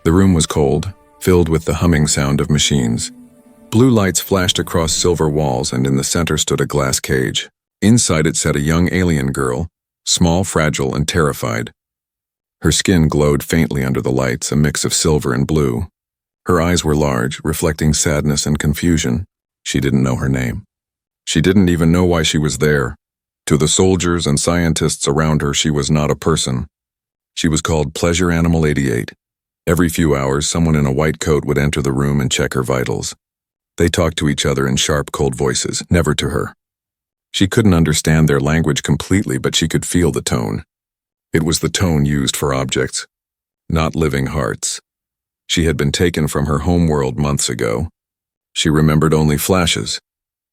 The room was cold, filled with the humming sound of machines. Blue lights flashed across silver walls, and in the center stood a glass cage. Inside it sat a young alien girl, small, fragile, and terrified. Her skin glowed faintly under the lights, a mix of silver and blue. Her eyes were large, reflecting sadness and confusion. She didn't know her name. She didn't even know why she was there. To the soldiers and scientists around her, she was not a person. She was called Pleasure Animal 88. Every few hours, someone in a white coat would enter the room and check her vitals. They talked to each other in sharp, cold voices, never to her. She couldn't understand their language completely, but she could feel the tone. It was the tone used for objects, not living hearts. She had been taken from her homeworld months ago. She remembered only flashes.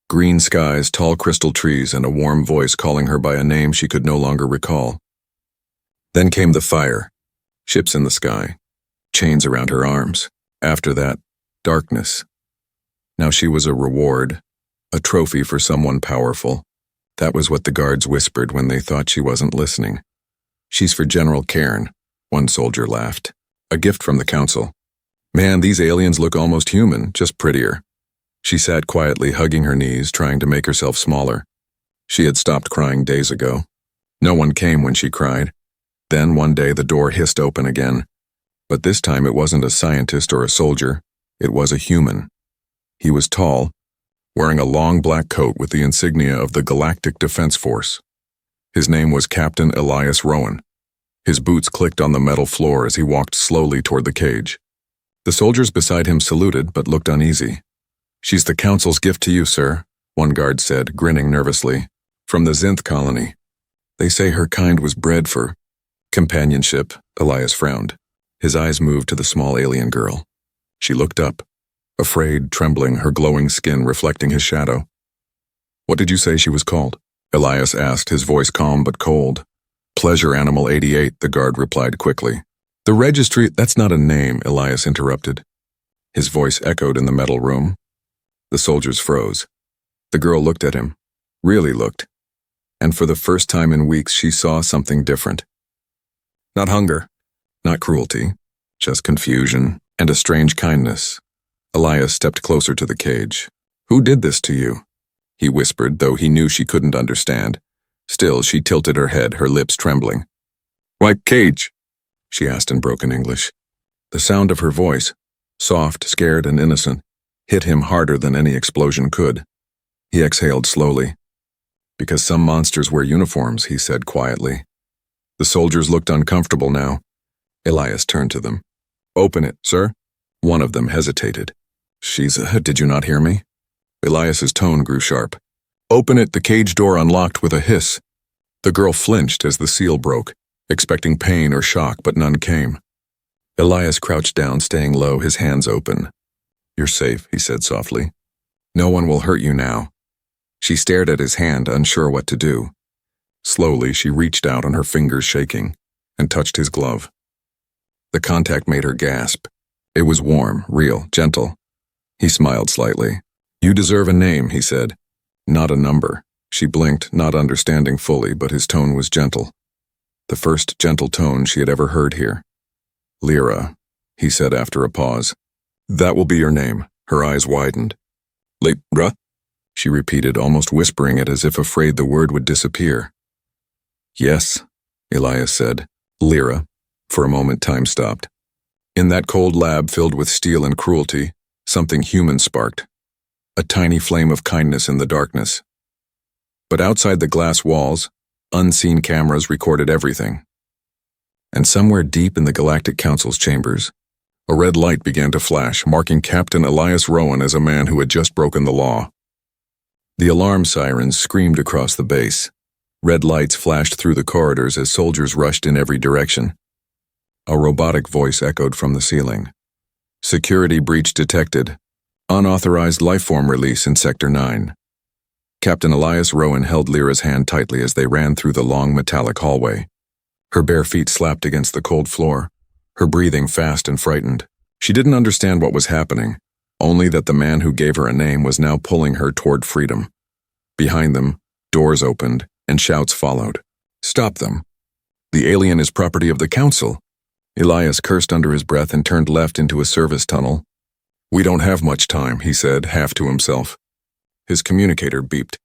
Green skies, tall crystal trees, and a warm voice calling her by a name she could no longer recall. Then came the fire, ships in the sky, chains around her arms. After that, darkness. Now she was a reward, a trophy for someone powerful. That was what the guards whispered when they thought she wasn't listening. "She's for General Cairn," one soldier laughed. "A gift from the council. Man, these aliens look almost human, just prettier." She sat quietly, hugging her knees, trying to make herself smaller. She had stopped crying days ago. No one came when she cried. Then one day the door hissed open again. But this time it wasn't a scientist or a soldier. It was a human. He was tall, wearing a long black coat with the insignia of the Galactic Defense Force. His name was Captain Elias Rowan. His boots clicked on the metal floor as he walked slowly toward the cage. The soldiers beside him saluted but looked uneasy. "She's the council's gift to you, sir," one guard said, grinning nervously. "From the Zinth colony. They say her kind was bred for companionship." Elias frowned. His eyes moved to the small alien girl. She looked up, afraid, trembling, her glowing skin reflecting his shadow. "What did you say she was called?" Elias asked, his voice calm but cold. "Pleasure Animal 88, the guard replied quickly. "The registry—" "That's not a name," Elias interrupted. His voice echoed in the metal room. The soldiers froze. The girl looked at him, really looked. And for the first time in weeks, she saw something different. Not hunger, not cruelty, just confusion and a strange kindness. Elias stepped closer to the cage. "Who did this to you?" he whispered, though he knew she couldn't understand. Still, she tilted her head, her lips trembling. "Why, cage?" she asked in broken English. The sound of her voice, soft, scared, and innocent, hit him harder than any explosion could. He exhaled slowly. "Because some monsters wear uniforms," he said quietly. The soldiers looked uncomfortable now. Elias turned to them. "Open it, sir." One of them hesitated. Did you not hear me?" Elias's tone grew sharp. "Open it." The cage door unlocked with a hiss. The girl flinched as the seal broke, expecting pain or shock, but none came. Elias crouched down, staying low, his hands open. "You're safe," he said softly. "No one will hurt you now." She stared at his hand, unsure what to do. Slowly, she reached out on her fingers shaking and touched his glove. The contact made her gasp. It was warm, real, gentle. He smiled slightly. "You deserve a name," he said. "Not a number." She blinked, not understanding fully, but his tone was gentle. The first gentle tone she had ever heard here. "Lyra," he said after a pause. "That will be your name." Her eyes widened. "Lyra?" she repeated, almost whispering it as if afraid the word would disappear. "Yes," Elias said. "Lyra." For a moment, time stopped. In that cold lab filled with steel and cruelty, something human sparked. A tiny flame of kindness in the darkness. But outside the glass walls, unseen cameras recorded everything. And somewhere deep in the Galactic Council's chambers, a red light began to flash, marking Captain Elias Rowan as a man who had just broken the law. The alarm sirens screamed across the base. Red lights flashed through the corridors as soldiers rushed in every direction. A robotic voice echoed from the ceiling. "Security breach detected. Unauthorized lifeform release in Sector 9. Captain Elias Rowan held Lyra's hand tightly as they ran through the long metallic hallway. Her bare feet slapped against the cold floor, her breathing fast and frightened. She didn't understand what was happening, only that the man who gave her a name was now pulling her toward freedom. Behind them, doors opened, and shouts followed. "Stop them. The alien is property of the Council." Elias cursed under his breath and turned left into a service tunnel. "We don't have much time," he said, half to himself. His communicator beeped.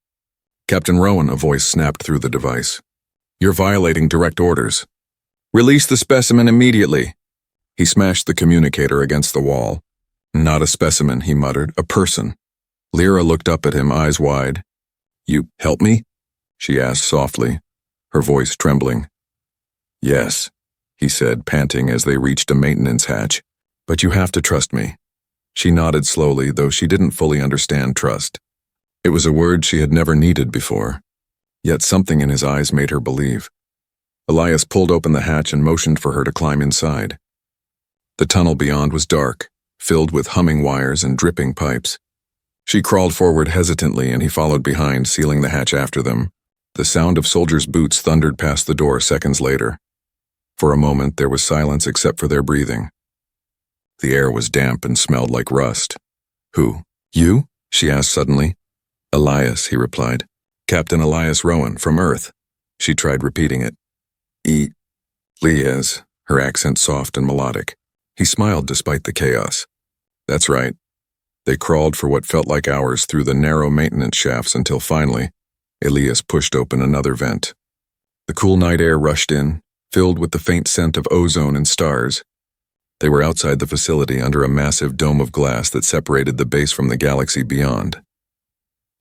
"Captain Rowan," a voice snapped through the device. "You're violating direct orders. Release the specimen immediately." He smashed the communicator against the wall. "Not a specimen," he muttered, "a person." Lyra looked up at him, eyes wide. "You help me?" she asked softly, her voice trembling. "Yes," he said, panting as they reached a maintenance hatch. "But you have to trust me." She nodded slowly, though she didn't fully understand trust. It was a word she had never needed before. Yet something in his eyes made her believe. Elias pulled open the hatch and motioned for her to climb inside. The tunnel beyond was dark, filled with humming wires and dripping pipes. She crawled forward hesitantly, and he followed behind, sealing the hatch after them. The sound of soldiers' boots thundered past the door seconds later. For a moment, there was silence except for their breathing. The air was damp and smelled like rust. "Who? You?" she asked suddenly. "Elias," he replied. "Captain Elias Rowan, from Earth." She tried repeating it. Elias, her accent soft and melodic. He smiled despite the chaos. "That's right." They crawled for what felt like hours through the narrow maintenance shafts until finally, Elias pushed open another vent. The cool night air rushed in, filled with the faint scent of ozone and stars. They were outside the facility under a massive dome of glass that separated the base from the galaxy beyond.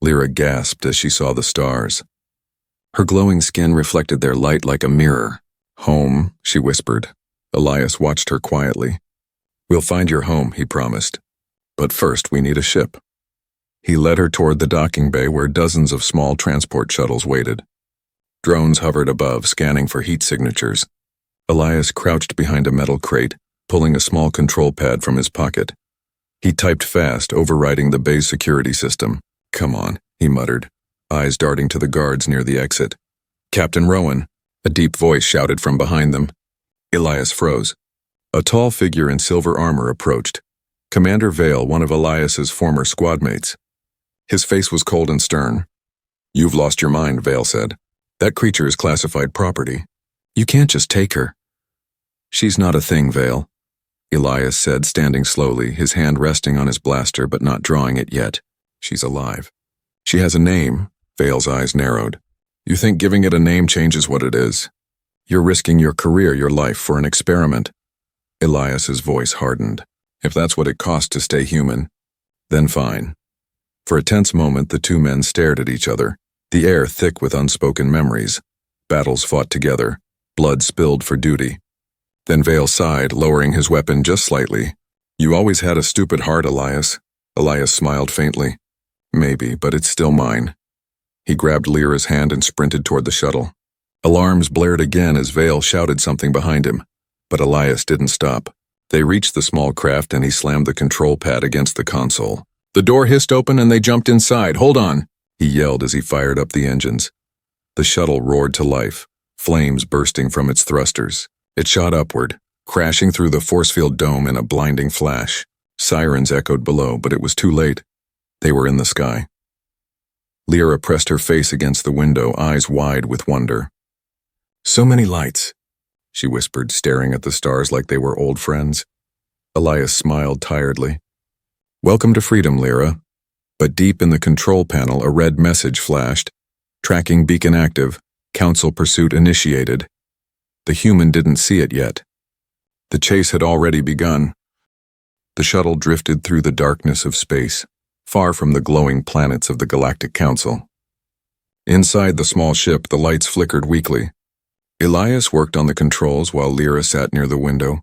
Lyra gasped as she saw the stars. Her glowing skin reflected their light like a mirror. "Home," she whispered. Elias watched her quietly. "We'll find your home," he promised. "But first we need a ship." He led her toward the docking bay where dozens of small transport shuttles waited. Drones hovered above, scanning for heat signatures. Elias crouched behind a metal crate, pulling a small control pad from his pocket. He typed fast, overriding the bay's security system. "Come on," he muttered, eyes darting to the guards near the exit. "Captain Rowan," a deep voice shouted from behind them. Elias froze. A tall figure in silver armor approached. Commander Vale, one of Elias's former squadmates. His face was cold and stern. "You've lost your mind," Vale said. "That creature is classified property. You can't just take her." "She's not a thing, Vale," Elias said, standing slowly, his hand resting on his blaster but not drawing it yet. "She's alive." "She has a name," Vale's eyes narrowed. "You think giving it a name changes what it is? You're risking your career, your life, for an experiment." Elias's voice hardened. "If that's what it costs to stay human, then fine." For a tense moment, the two men stared at each other, the air thick with unspoken memories. Battles fought together, blood spilled for duty. Then Vale sighed, lowering his weapon just slightly. "You always had a stupid heart, Elias." Elias smiled faintly. "Maybe, but it's still mine." He grabbed Lyra's hand and sprinted toward the shuttle. Alarms blared again as Vale shouted something behind him, but Elias didn't stop. They reached the small craft and he slammed the control pad against the console. The door hissed open and they jumped inside. "Hold on," he yelled as he fired up the engines. The shuttle roared to life, flames bursting from its thrusters. It shot upward, crashing through the force field dome in a blinding flash. Sirens echoed below, but it was too late. They were in the sky. Lyra pressed her face against the window, eyes wide with wonder. "So many lights," she whispered, staring at the stars like they were old friends. Elias smiled tiredly. "Welcome to freedom, Lyra." But deep in the control panel, a red message flashed. "Tracking beacon active. Council pursuit initiated." The human didn't see it yet. The chase had already begun. The shuttle drifted through the darkness of space, far from the glowing planets of the Galactic Council. Inside the small ship, the lights flickered weakly. Elias worked on the controls while Lyra sat near the window,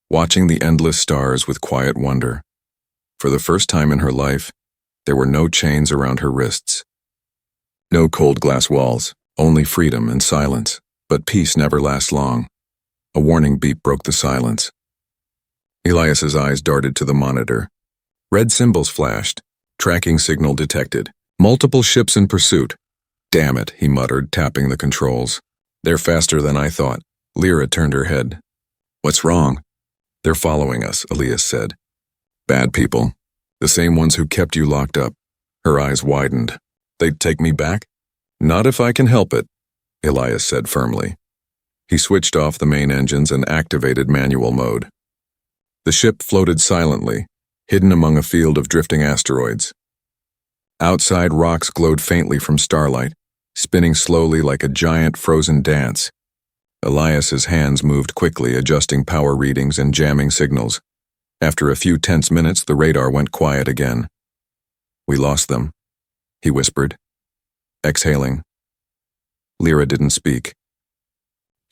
watching the endless stars with quiet wonder. For the first time in her life, there were no chains around her wrists. No cold glass walls, only freedom and silence. But peace never lasts long. A warning beep broke the silence. Elias's eyes darted to the monitor. Red symbols flashed. Tracking signal detected. Multiple ships in pursuit. "Damn it," he muttered, tapping the controls. "They're faster than I thought." Lyra turned her head. "What's wrong?" "They're following us," Elias said. "Bad people. The same ones who kept you locked up." Her eyes widened. "They'd take me back?" "Not if I can help it," Elias said firmly. He switched off the main engines and activated manual mode. The ship floated silently, hidden among a field of drifting asteroids. Outside, rocks glowed faintly from starlight, spinning slowly like a giant frozen dance. Elias's hands moved quickly, adjusting power readings and jamming signals. After a few tense minutes, the radar went quiet again. "We lost them," he whispered, exhaling. Lyra didn't speak.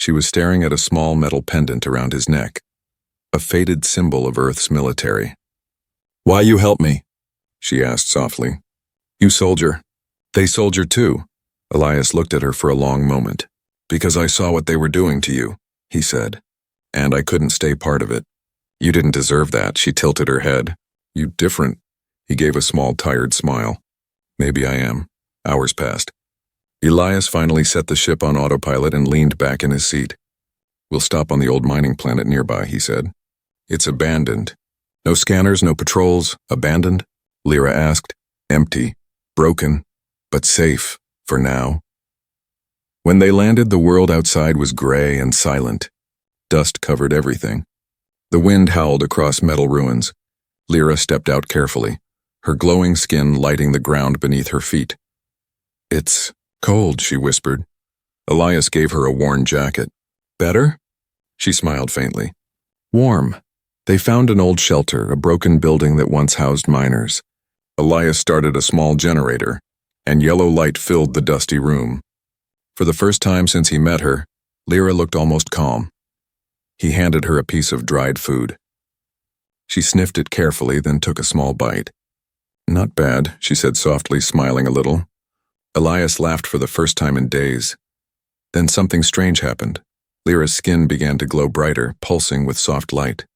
She was staring at a small metal pendant around his neck, a faded symbol of Earth's military. "Why you help me?" she asked softly. "You soldier." "They soldier too." Elias looked at her for a long moment. "Because I saw what they were doing to you," he said, "and I couldn't stay part of it." "You didn't deserve that," she tilted her head. "You different." He gave a small, tired smile. "Maybe I am." Hours passed. Elias finally set the ship on autopilot and leaned back in his seat. "We'll stop on the old mining planet nearby," he said. "It's abandoned." "No scanners, no patrols, abandoned?" Lyra asked. "Empty, broken, but safe, for now." When they landed, the world outside was gray and silent. Dust covered everything. The wind howled across metal ruins. Lyra stepped out carefully, her glowing skin lighting the ground beneath her feet. "It's cold," she whispered. Elias gave her a worn jacket. "Better?" She smiled faintly. "Warm." They found an old shelter, a broken building that once housed miners. Elias started a small generator, and yellow light filled the dusty room. For the first time since he met her, Lyra looked almost calm. He handed her a piece of dried food. She sniffed it carefully, then took a small bite. "Not bad," she said softly, smiling a little. Elias laughed for the first time in days. Then something strange happened. Lyra's skin began to glow brighter, pulsing with soft light.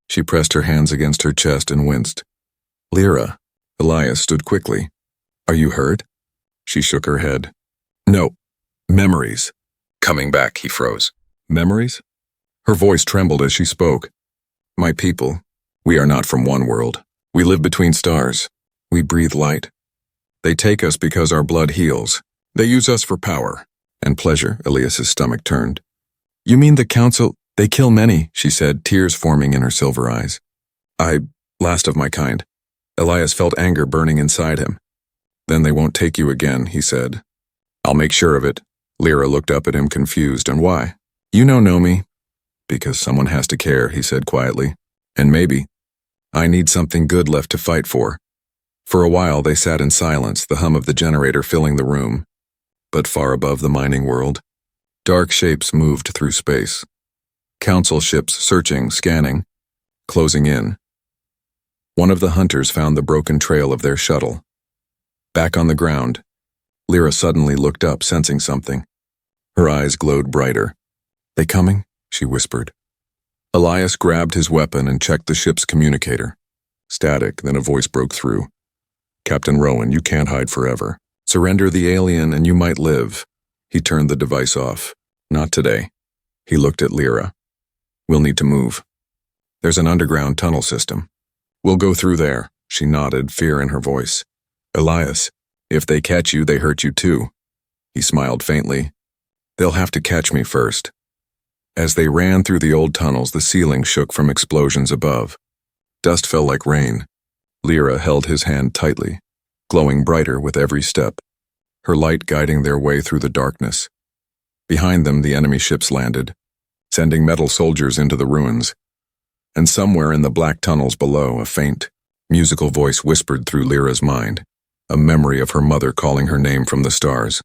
She pressed her hands against her chest and winced. "Lyra." Elias stood quickly. "Are you hurt?" She shook her head. "No. Memories." "Coming back," he froze. "Memories?" Her voice trembled as she spoke. "My people, we are not from one world. We live between stars. We breathe light. They take us because our blood heals. They use us for power and pleasure." Elias's stomach turned. "You mean the council? They kill many," she said, tears forming in her silver eyes. Last of my kind." Elias felt anger burning inside him. "Then they won't take you again," he said. "I'll make sure of it." Lyra looked up at him confused. "And why?" "You know me." "Because someone has to care," he said quietly. "And maybe I need something good left to fight for." For a while they sat in silence, the hum of the generator filling the room. But far above the mining world, dark shapes moved through space. Council ships searching, scanning, closing in. One of the hunters found the broken trail of their shuttle. Back on the ground, Lyra suddenly looked up, sensing something. Her eyes glowed brighter. "They coming?" she whispered. Elias grabbed his weapon and checked the ship's communicator. Static, then a voice broke through. "Captain Rowan, you can't hide forever. Surrender the alien and you might live." He turned the device off. "Not today." He looked at Lyra. "We'll need to move. There's an underground tunnel system. We'll go through there." She nodded, fear in her voice. "Elias, if they catch you, they hurt you too." He smiled faintly. "They'll have to catch me first." As they ran through the old tunnels, the ceiling shook from explosions above. Dust fell like rain. Lyra held his hand tightly, glowing brighter with every step, her light guiding their way through the darkness. Behind them, the enemy ships landed, sending metal soldiers into the ruins. And somewhere in the black tunnels below, a faint, musical voice whispered through Lyra's mind, a memory of her mother calling her name from the stars.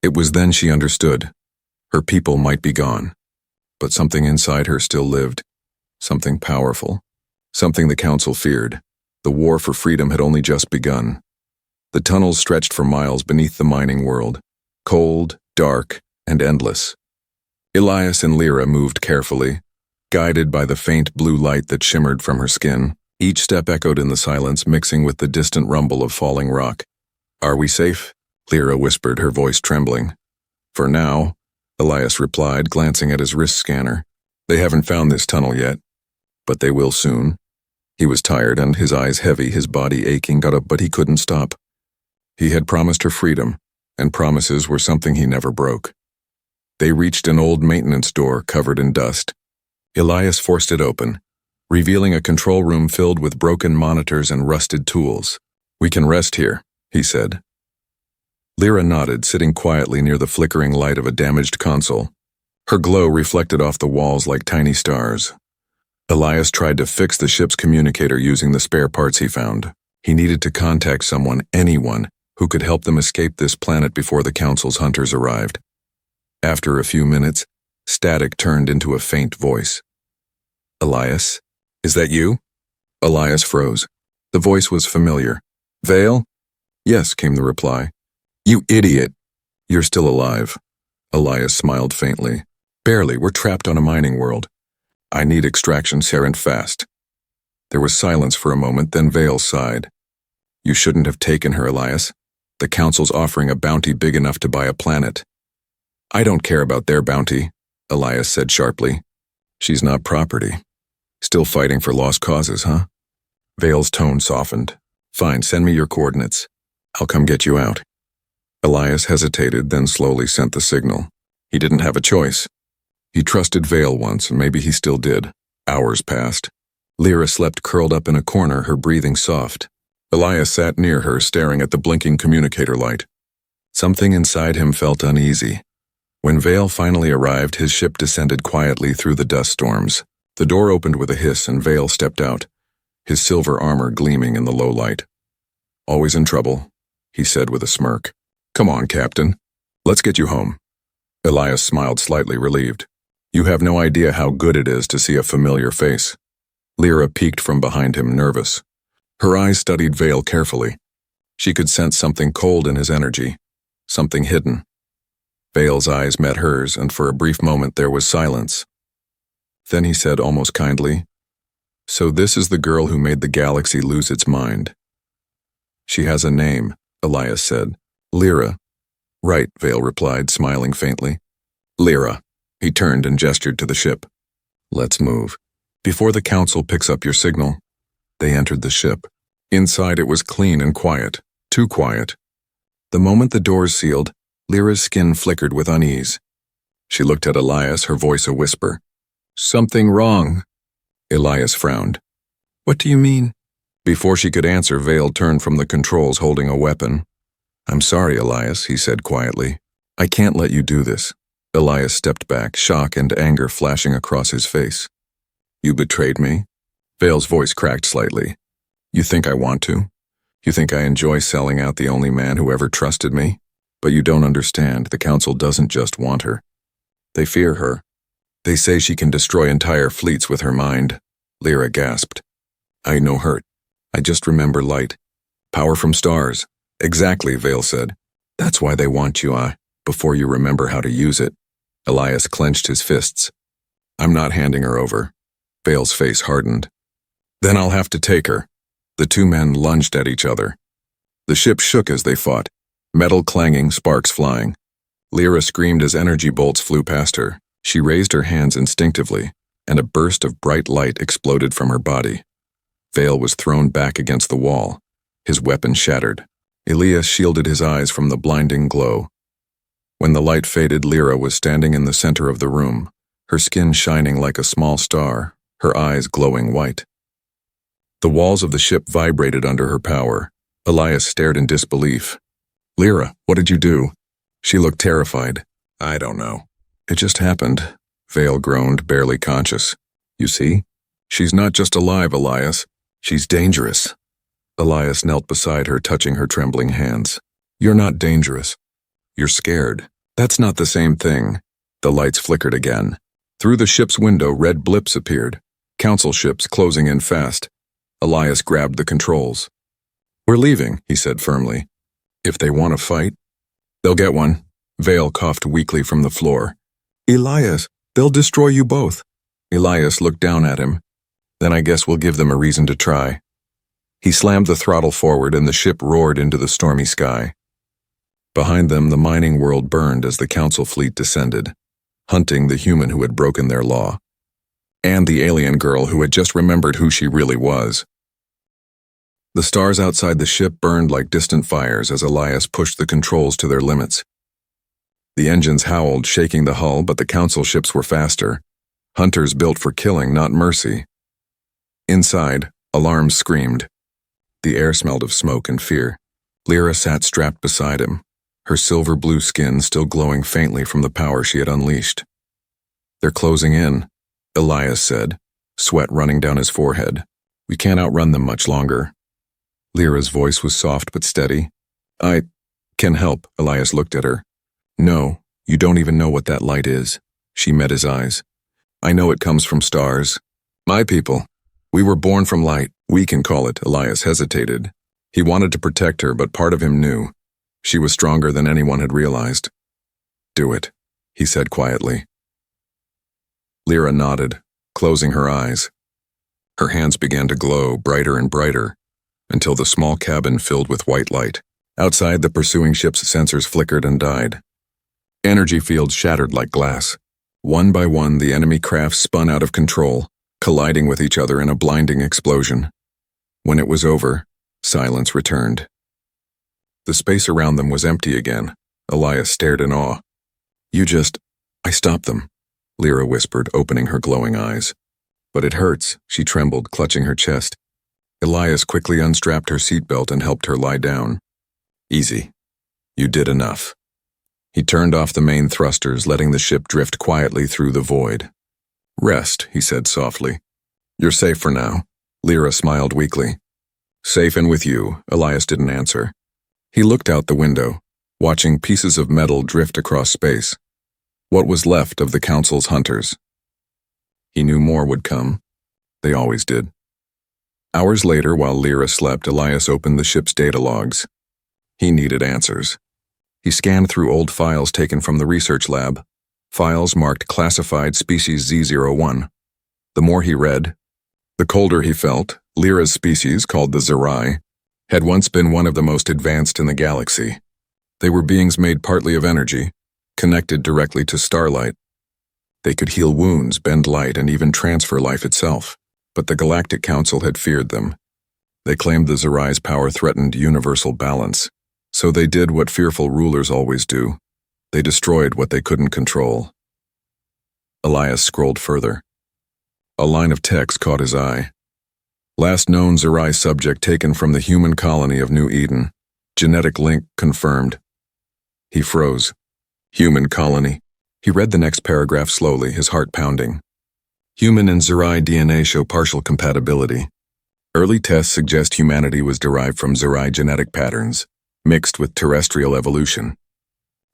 It was then she understood. Her people might be gone, but something inside her still lived, something powerful, something the council feared. The war for freedom had only just begun. The tunnels stretched for miles beneath the mining world, cold, dark, and endless. Elias and Lyra moved carefully, guided by the faint blue light that shimmered from her skin. Each step echoed in the silence, mixing with the distant rumble of falling rock. "Are we safe?" Lyra whispered, her voice trembling. "For now," Elias replied, glancing at his wrist scanner. "They haven't found this tunnel yet, but they will soon." He was tired and his eyes heavy, his body aching, got up, but he couldn't stop. He had promised her freedom, and promises were something he never broke. They reached an old maintenance door covered in dust. Elias forced it open, revealing a control room filled with broken monitors and rusted tools. "We can rest here," he said. Lyra nodded, sitting quietly near the flickering light of a damaged console. Her glow reflected off the walls like tiny stars. Elias tried to fix the ship's communicator using the spare parts he found. He needed to contact someone, anyone, who could help them escape this planet before the Council's hunters arrived. After a few minutes, static turned into a faint voice. "Elias? Is that you?" Elias froze. The voice was familiar. "Vale?" "Yes," came the reply. "You idiot! You're still alive." Elias smiled faintly. "Barely, we're trapped on a mining world. I need extraction here and fast." There was silence for a moment, then Vale sighed. "You shouldn't have taken her, Elias. The Council's offering a bounty big enough to buy a planet." "I don't care about their bounty," Elias said sharply. "She's not property. Still fighting for lost causes, huh?" Vale's tone softened. "Fine, send me your coordinates. I'll come get you out." Elias hesitated, then slowly sent the signal. He didn't have a choice. He trusted Vale once, and maybe he still did. Hours passed. Lyra slept curled up in a corner, her breathing soft. Elias sat near her, staring at the blinking communicator light. Something inside him felt uneasy. When Vale finally arrived, his ship descended quietly through the dust storms. The door opened with a hiss, and Vale stepped out, his silver armor gleaming in the low light. "Always in trouble," he said with a smirk. "Come on, Captain. Let's get you home." Elias smiled, slightly relieved. "You have no idea how good it is to see a familiar face." Lyra peeked from behind him, nervous. Her eyes studied Vale carefully. She could sense something cold in his energy, something hidden. Vale's eyes met hers, and for a brief moment there was silence. Then he said almost kindly, "So this is the girl who made the galaxy lose its mind." "She has a name," Elias said. "Lyra." "Right," Vale replied, smiling faintly. "Lyra." He turned and gestured to the ship. "Let's move. Before the Council picks up your signal." They entered the ship. Inside it was clean and quiet, too quiet. The moment the doors sealed, Lyra's skin flickered with unease. She looked at Elias, her voice a whisper. "Something wrong." Elias frowned. "What do you mean?" Before she could answer, Vale turned from the controls holding a weapon. "I'm sorry, Elias," he said quietly. "I can't let you do this." Elias stepped back, shock and anger flashing across his face. "You betrayed me?" Vale's voice cracked slightly. "You think I want to? You think I enjoy selling out the only man who ever trusted me? But you don't understand, the Council doesn't just want her. They fear her. They say she can destroy entire fleets with her mind." Lyra gasped. "I know hurt. I just remember light. Power from stars." "Exactly," Vale said. "That's why they want you, before you remember how to use it." Elias clenched his fists. "I'm not handing her over." Vale's face hardened. "Then I'll have to take her." The two men lunged at each other. The ship shook as they fought, metal clanging, sparks flying. Lyra screamed as energy bolts flew past her. She raised her hands instinctively, and a burst of bright light exploded from her body. Vale was thrown back against the wall, his weapon shattered. Elias shielded his eyes from the blinding glow. When the light faded, Lyra was standing in the center of the room, her skin shining like a small star, her eyes glowing white. The walls of the ship vibrated under her power. Elias stared in disbelief. "Lyra, what did you do?" She looked terrified. "I don't know. It just happened," Vale groaned, barely conscious. "You see? She's not just alive, Elias. She's dangerous." Elias knelt beside her, touching her trembling hands. "You're not dangerous. You're scared. That's not the same thing." The lights flickered again. Through the ship's window, red blips appeared. Council ships closing in fast. Elias grabbed the controls. "We're leaving," he said firmly. "If they want to fight, they'll get one." Vale coughed weakly from the floor. "Elias, they'll destroy you both." Elias looked down at him. "Then I guess we'll give them a reason to try." He slammed the throttle forward and the ship roared into the stormy sky. Behind them, the mining world burned as the Council fleet descended, hunting the human who had broken their law, and the alien girl who had just remembered who she really was. The stars outside the ship burned like distant fires as Elias pushed the controls to their limits. The engines howled, shaking the hull, but the council ships were faster. Hunters built for killing, not mercy. Inside, alarms screamed. The air smelled of smoke and fear. Lyra sat strapped beside him, her silver-blue skin still glowing faintly from the power she had unleashed. "They're closing in," Elias said, sweat running down his forehead. "We can't outrun them much longer." Lyra's voice was soft but steady. "I can help," Elias looked at her. "No, you don't even know what that light is." She met his eyes. "I know it comes from stars. My people. We were born from light. We can call it." Elias hesitated. He wanted to protect her, but part of him knew. She was stronger than anyone had realized. "Do it," he said quietly. Lyra nodded, closing her eyes. Her hands began to glow brighter and brighter, until the small cabin filled with white light. Outside, the pursuing ship's sensors flickered and died. Energy fields shattered like glass. One by one, the enemy craft spun out of control, colliding with each other in a blinding explosion. When it was over, silence returned. The space around them was empty again. Elias stared in awe. I stopped them," Lyra whispered, opening her glowing eyes. "But it hurts," she trembled, clutching her chest. Elias quickly unstrapped her seatbelt and helped her lie down. "Easy. You did enough." He turned off the main thrusters, letting the ship drift quietly through the void. "Rest," he said softly. "You're safe for now." Lyra smiled weakly. "Safe and with you," Elias didn't answer. He looked out the window, watching pieces of metal drift across space. What was left of the Council's hunters? He knew more would come. They always did. Hours later, while Lyra slept, Elias opened the ship's data logs. He needed answers. He scanned through old files taken from the research lab, files marked classified species Z01. The more he read, the colder he felt. Lyra's species, called the Zarai, had once been one of the most advanced in the galaxy. They were beings made partly of energy, connected directly to starlight. They could heal wounds, bend light, and even transfer life itself. But the Galactic Council had feared them. They claimed the Zarai's power threatened universal balance. So they did what fearful rulers always do. They destroyed what they couldn't control. Elias scrolled further. A line of text caught his eye. Last known Zarai subject taken from the human colony of New Eden. Genetic link confirmed. He froze. Human colony. He read the next paragraph slowly, his heart pounding. Human and Zarai DNA show partial compatibility. Early tests suggest humanity was derived from Zarai genetic patterns, mixed with terrestrial evolution.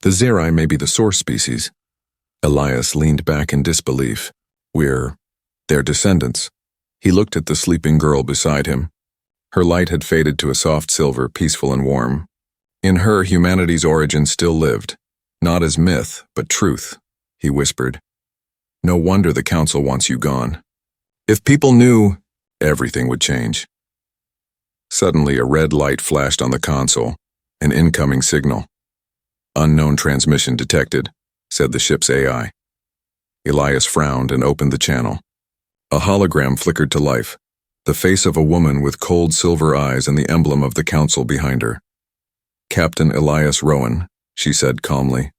The Zarai may be the source species. Elias leaned back in disbelief. We're their descendants. He looked at the sleeping girl beside him. Her light had faded to a soft silver, peaceful and warm. In her, humanity's origin still lived. Not as myth, but truth, he whispered. No wonder the Council wants you gone. If people knew, everything would change. Suddenly, a red light flashed on the console, an incoming signal. Unknown transmission detected, said the ship's AI. Elias frowned and opened the channel. A hologram flickered to life, the face of a woman with cold silver eyes and the emblem of the Council behind her. Captain Elias Rowan, she said calmly.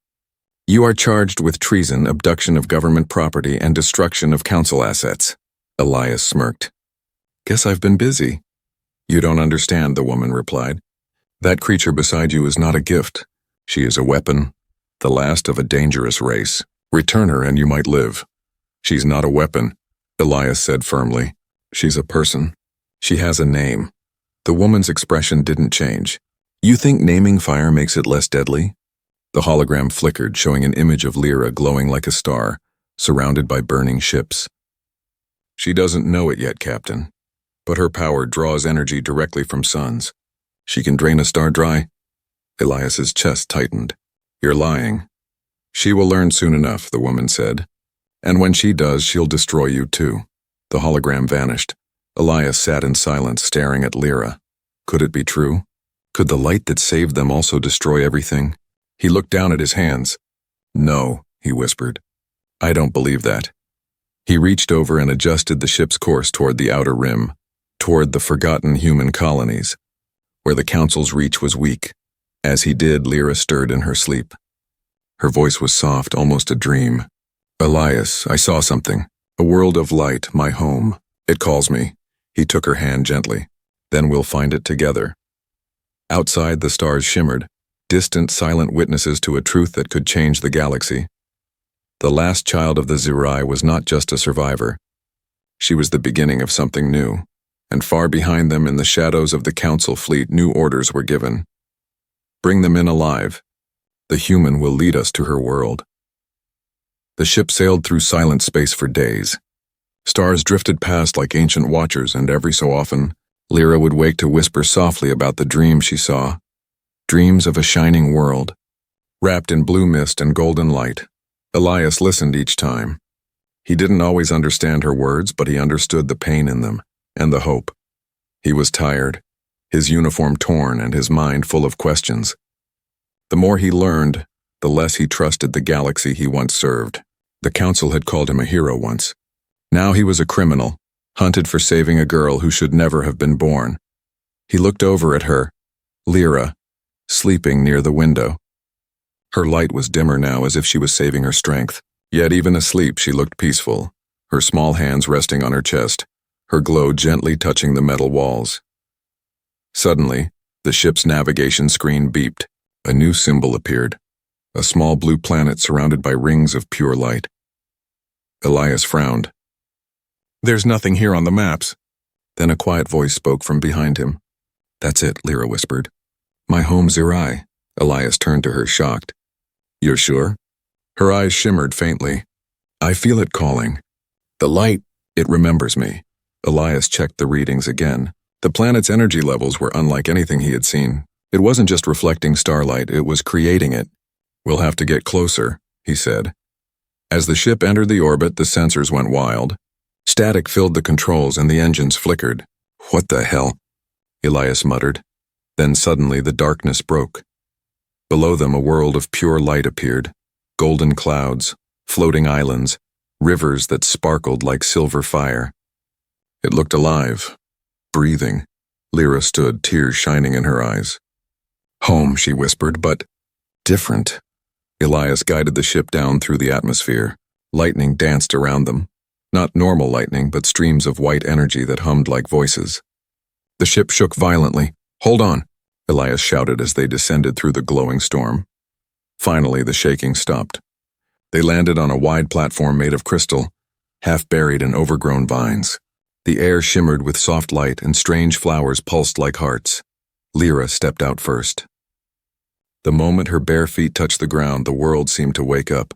You are charged with treason, abduction of government property, and destruction of Council assets. Elias smirked. Guess I've been busy. You don't understand, the woman replied. That creature beside you is not a gift. She is a weapon, the last of a dangerous race. Return her and you might live. She's not a weapon, Elias said firmly. She's a person. She has a name. The woman's expression didn't change. You think naming fire makes it less deadly? The hologram flickered, showing an image of Lyra glowing like a star, surrounded by burning ships. She doesn't know it yet, Captain, but her power draws energy directly from suns. She can drain a star dry. Elias's chest tightened. You're lying. She will learn soon enough, the woman said. And when she does, she'll destroy you too. The hologram vanished. Elias sat in silence, staring at Lyra. Could it be true? Could the light that saved them also destroy everything? He looked down at his hands. No, he whispered. I don't believe that. He reached over and adjusted the ship's course toward the outer rim, toward the forgotten human colonies, where the Council's reach was weak. As he did, Lyra stirred in her sleep. Her voice was soft, almost a dream. "Elias, I saw something. A world of light, my home. It calls me." He took her hand gently. "Then we'll find it together." Outside, the stars shimmered, distant, silent witnesses to a truth that could change the galaxy. The last child of the Zarai was not just a survivor. She was the beginning of something new, and far behind them in the shadows of the Council fleet, new orders were given. "Bring them in alive. The human will lead us to her world." The ship sailed through silent space for days. Stars drifted past like ancient watchers, and every so often, Lyra would wake to whisper softly about the dream she saw. Dreams of a shining world, wrapped in blue mist and golden light. Elias listened each time. He didn't always understand her words, but he understood the pain in them, and the hope. He was tired, his uniform torn and his mind full of questions. The more he learned, the less he trusted the galaxy he once served. The Council had called him a hero once. Now he was a criminal, hunted for saving a girl who should never have been born. He looked over at her, Lyra, sleeping near the window. Her light was dimmer now, as if she was saving her strength. Yet even asleep she looked peaceful, her small hands resting on her chest, her glow gently touching the metal walls. Suddenly, the ship's navigation screen beeped. A new symbol appeared, a small blue planet surrounded by rings of pure light. Elias frowned. "There's nothing here on the maps." Then a quiet voice spoke from behind him. "That's it," Lyra whispered. "My home, Zarai." Elias turned to her, shocked. "You're sure?" Her eyes shimmered faintly. "I feel it calling. The light, it remembers me." Elias checked the readings again. The planet's energy levels were unlike anything he had seen. It wasn't just reflecting starlight, it was creating it. "We'll have to get closer," he said. As the ship entered the orbit, the sensors went wild. Static filled the controls and the engines flickered. "What the hell?" Elias muttered. Then suddenly the darkness broke. Below them a world of pure light appeared. Golden clouds, floating islands, rivers that sparkled like silver fire. It looked alive, breathing. Lyra stood, tears shining in her eyes. "Home," she whispered, "but different." Elias guided the ship down through the atmosphere. Lightning danced around them. Not normal lightning, but streams of white energy that hummed like voices. The ship shook violently. "Hold on," Elias shouted as they descended through the glowing storm. Finally, the shaking stopped. They landed on a wide platform made of crystal, half buried in overgrown vines. The air shimmered with soft light and strange flowers pulsed like hearts. Lyra stepped out first. The moment her bare feet touched the ground, the world seemed to wake up.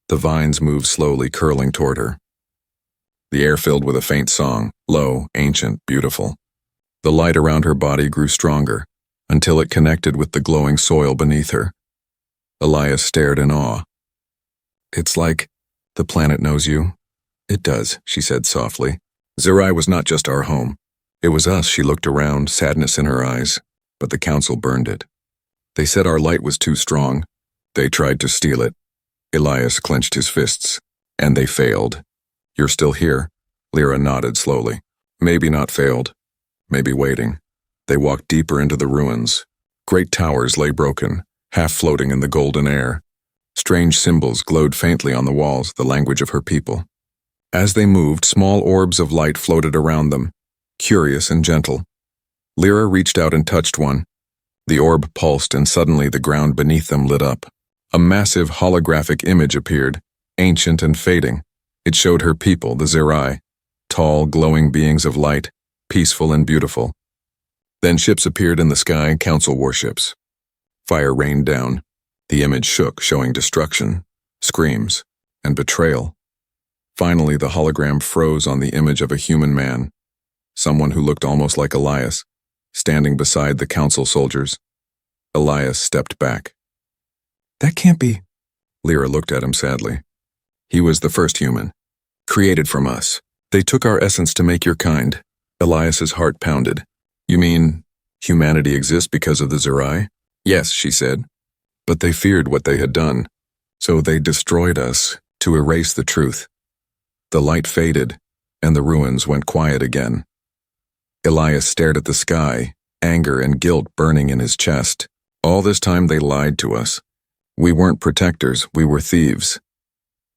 The vines moved slowly, curling toward her. The air filled with a faint song, low, ancient, beautiful. The light around her body grew stronger, until it connected with the glowing soil beneath her. Elias stared in awe. "It's like the planet knows you." "It does," she said softly. "Zarai was not just our home. It was us." She looked around, sadness in her eyes, but the Council burned it. "They said our light was too strong. They tried to steal it." Elias clenched his fists. "And they failed. You're still here." Lyra nodded slowly. "Maybe not failed. Maybe waiting." They walked deeper into the ruins. Great towers lay broken, half floating in the golden air. Strange symbols glowed faintly on the walls, the language of her people. As they moved, small orbs of light floated around them, curious and gentle. Lyra reached out and touched one. The orb pulsed, and suddenly the ground beneath them lit up. A massive holographic image appeared, ancient and fading. It showed her people, the Zarai, tall, glowing beings of light, peaceful and beautiful. Then ships appeared in the sky, Council warships. Fire rained down. The image shook, showing destruction, screams, and betrayal. Finally, the hologram froze on the image of a human man, someone who looked almost like Elias, standing beside the Council soldiers. Elias stepped back. "That can't be." Lyra looked at him sadly. "He was the first human, created from us. They took our essence to make your kind." Elias's heart pounded. "You mean humanity exists because of the Zarai?" "Yes," she said. "But they feared what they had done, so they destroyed us to erase the truth." The light faded, and the ruins went quiet again. Elias stared at the sky, anger and guilt burning in his chest. All this time they lied to us. We weren't protectors, we were thieves.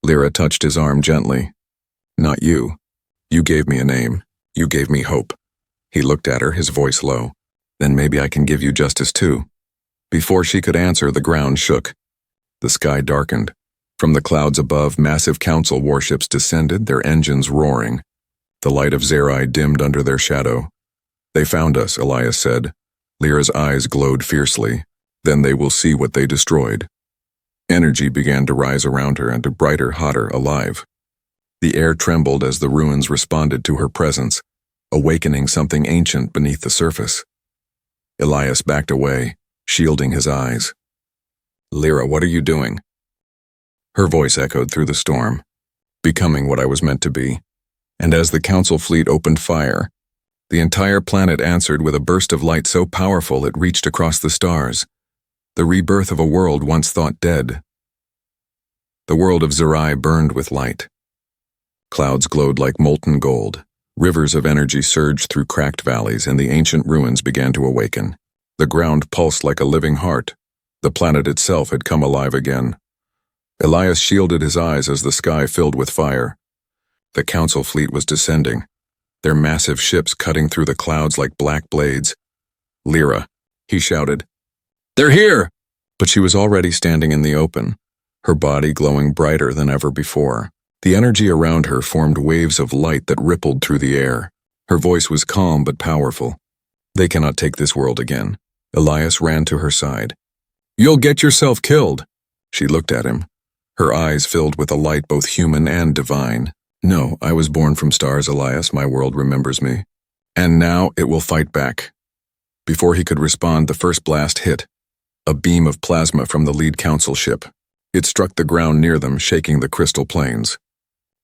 Lyra touched his arm gently. Not you. You gave me a name. You gave me hope. He looked at her, his voice low. Then maybe I can give you justice too. Before she could answer, the ground shook. The sky darkened. From the clouds above, massive council warships descended, their engines roaring. The light of Zarai dimmed under their shadow. They found us, Elias said. Lyra's eyes glowed fiercely. Then they will see what they destroyed. Energy began to rise around her and to brighter, hotter, alive. The air trembled as the ruins responded to her presence, awakening something ancient beneath the surface. Elias backed away, shielding his eyes. Lyra, what are you doing? Her voice echoed through the storm, becoming what I was meant to be. And as the council fleet opened fire, the entire planet answered with a burst of light so powerful it reached across the stars. The rebirth of a world once thought dead. The world of Zarai burned with light. Clouds glowed like molten gold. Rivers of energy surged through cracked valleys, and the ancient ruins began to awaken. The ground pulsed like a living heart. The planet itself had come alive again. Elias shielded his eyes as the sky filled with fire. The council fleet was descending, their massive ships cutting through the clouds like black blades. Lyra, he shouted. They're here! But she was already standing in the open, her body glowing brighter than ever before. The energy around her formed waves of light that rippled through the air. Her voice was calm but powerful. They cannot take this world again. Elias ran to her side. You'll get yourself killed. She looked at him, her eyes filled with a light both human and divine. No, I was born from stars, Elias. My world remembers me. And now it will fight back. Before he could respond, the first blast hit. A beam of plasma from the lead council ship. It struck the ground near them, shaking the crystal plains.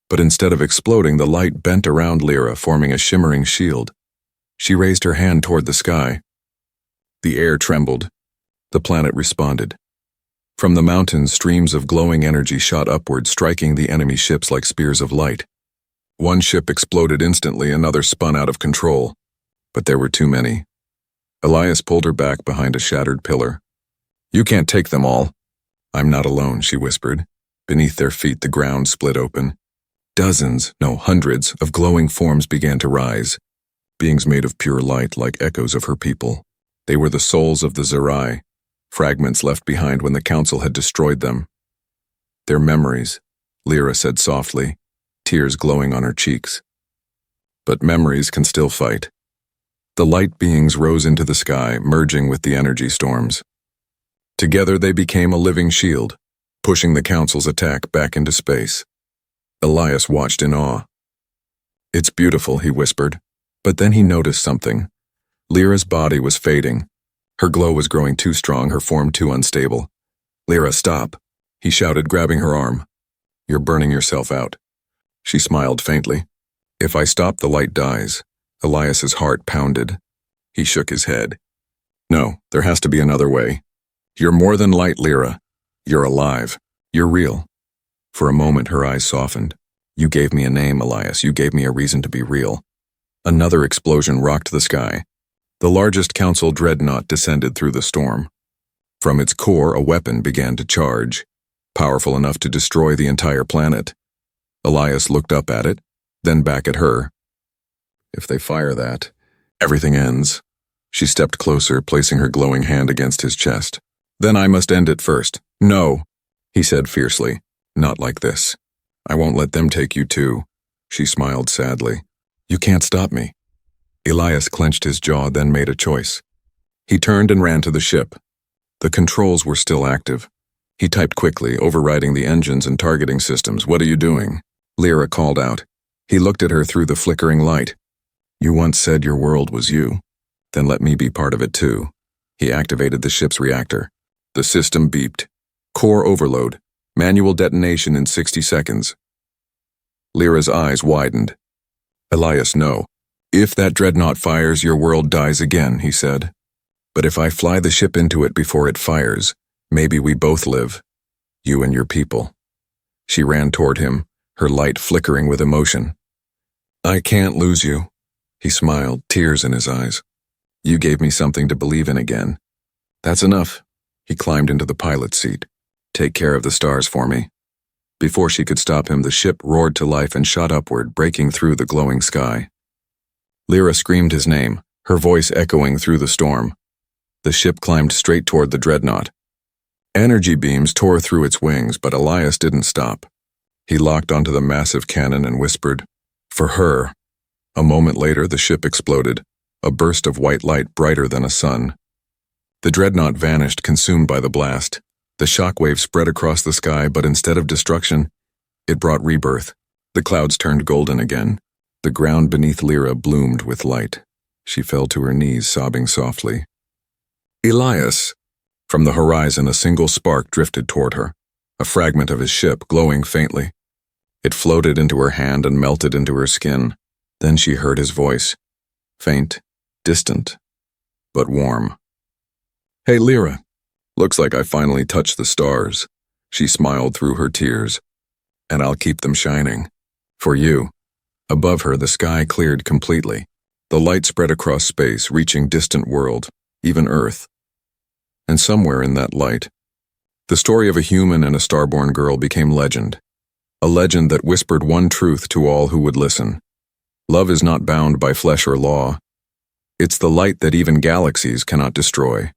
But instead of exploding, the light bent around Lyra, forming a shimmering shield. She raised her hand toward the sky. The air trembled. The planet responded. From the mountains, streams of glowing energy shot upward, striking the enemy ships like spears of light. One ship exploded instantly, another spun out of control. But there were too many. Elias pulled her back behind a shattered pillar. You can't take them all. I'm not alone, she whispered. Beneath their feet, the ground split open. Dozens, no, hundreds, of glowing forms began to rise. Beings made of pure light, like echoes of her people. They were the souls of the Zarai, fragments left behind when the council had destroyed them. Their memories, Lyra said softly, tears glowing on her cheeks. But memories can still fight. The light beings rose into the sky, merging with the energy storms. Together they became a living shield, pushing the council's attack back into space. Elias watched in awe. It's beautiful, he whispered, but then he noticed something. Lyra's body was fading. Her glow was growing too strong, her form too unstable. Lyra, stop, he shouted, grabbing her arm. You're burning yourself out. She smiled faintly. If I stop, the light dies. Elias's heart pounded. He shook his head. No, there has to be another way. You're more than light, Lyra. You're alive. You're real. For a moment, her eyes softened. You gave me a name, Elias. You gave me a reason to be real. Another explosion rocked the sky. The largest council dreadnought descended through the storm. From its core, a weapon began to charge, powerful enough to destroy the entire planet. Elias looked up at it, then back at her. If they fire that, everything ends. She stepped closer, placing her glowing hand against his chest. Then I must end it first. No, he said fiercely. Not like this. I won't let them take you too. She smiled sadly. You can't stop me. Elias clenched his jaw, then made a choice. He turned and ran to the ship. The controls were still active. He typed quickly, overriding the engines and targeting systems. What are you doing? Lyra called out. He looked at her through the flickering light. You once said your world was you. Then let me be part of it too. He activated the ship's reactor. The system beeped. Core overload. Manual detonation in 60 seconds. Lyra's eyes widened. Elias, no. If that dreadnought fires, your world dies again, he said. But if I fly the ship into it before it fires, maybe we both live. You and your people. She ran toward him, her light flickering with emotion. I can't lose you. He smiled, tears in his eyes. You gave me something to believe in again. That's enough. He climbed into the pilot's seat. Take care of the stars for me." Before she could stop him, the ship roared to life and shot upward, breaking through the glowing sky. Lyra screamed his name, her voice echoing through the storm. The ship climbed straight toward the dreadnought. Energy beams tore through its wings, but Elias didn't stop. He locked onto the massive cannon and whispered, "For her." A moment later, the ship exploded, a burst of white light brighter than a sun. The dreadnought vanished, consumed by the blast. The shockwave spread across the sky, but instead of destruction, it brought rebirth. The clouds turned golden again. The ground beneath Lyra bloomed with light. She fell to her knees, sobbing softly. "Elias!" From the horizon, a single spark drifted toward her, a fragment of his ship glowing faintly. It floated into her hand and melted into her skin. Then she heard his voice, faint, distant, but warm. "Hey, Lyra. Looks like I finally touched the stars." She smiled through her tears. "And I'll keep them shining. For you." Above her, the sky cleared completely. The light spread across space, reaching distant world, even Earth. And somewhere in that light, the story of a human and a starborn girl became legend. A legend that whispered one truth to all who would listen. Love is not bound by flesh or law. It's the light that even galaxies cannot destroy.